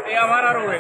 ये हमारा रोग है।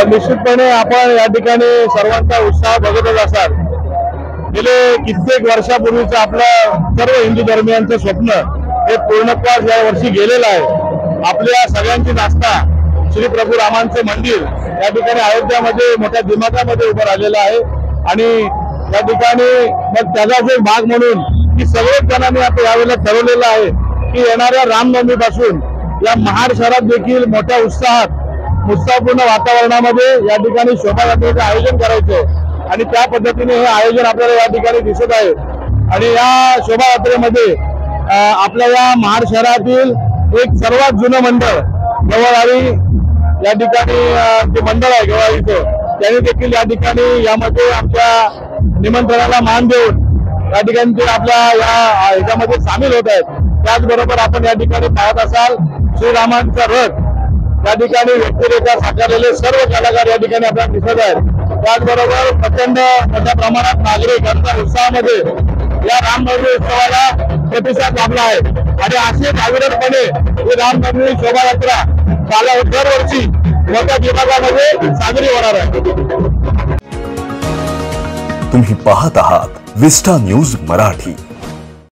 निश्चितपणे आपण या ठिकाणी सर्वांचा उत्साह बघतच असाल। गेले कित्येक वर्षापूर्वीचं आपलं सर्व हिंदू धर्मियांचं स्वप्न हे पूर्णत्वास या वर्षी गेलेलं आहे। आपल्या सगळ्यांची आस्था श्री प्रभू रामांचं मंदिर या ठिकाणी अयोध्यामध्ये मोठ्या दिमागामध्ये उभं राहिलेलं आहे आणि या ठिकाणी मग त्याचाच एक भाग म्हणून की सगळ्याच जणांनी आता यावेळेला ठरवलेलं आहे की येणाऱ्या रामनवमीपासून या महाड शहरात देखील मोठ्या उत्साहपूर्ण वातावरणामध्ये या ठिकाणी शोभायात्रेचं आयोजन करायचं आणि त्या पद्धतीने हे आयोजन आपल्याला या ठिकाणी दिसत आहे। आणि या शोभायात्रेमध्ये आपल्या या महाड शहरातील एक सर्वात जुनं मंडळ गवळारी या ठिकाणी जे मंडळ आहे गवळारीचं त्यांनी देखील या ठिकाणी यामध्ये आमच्या निमंत्रणाला मान देऊन या ठिकाणी ते आपल्या या ह्याच्यामध्ये सामील होत आहेत। त्याचबरोबर आपण या ठिकाणी पाहत असाल श्रीरामांचा रथ या ठिकाणी व्यक्तिरेखा साकारलेले सर्व कलाकार या ठिकाणी आपल्याला दिसत आहेत। त्याचबरोबर प्रचंड मोठ्या प्रमाणात नागरिक यांच्या उत्साहामध्ये या रामनवमी उत्सवाला प्रतिसाद लाभला आहे आणि असेच अविरतपणे ही रामनवमी शोभायात्रा दरवर्षी मोठ्या दिमागामध्ये साजरी होणार आहे। तुम्ही पाहत आहात विस्टा न्यूज मराठी।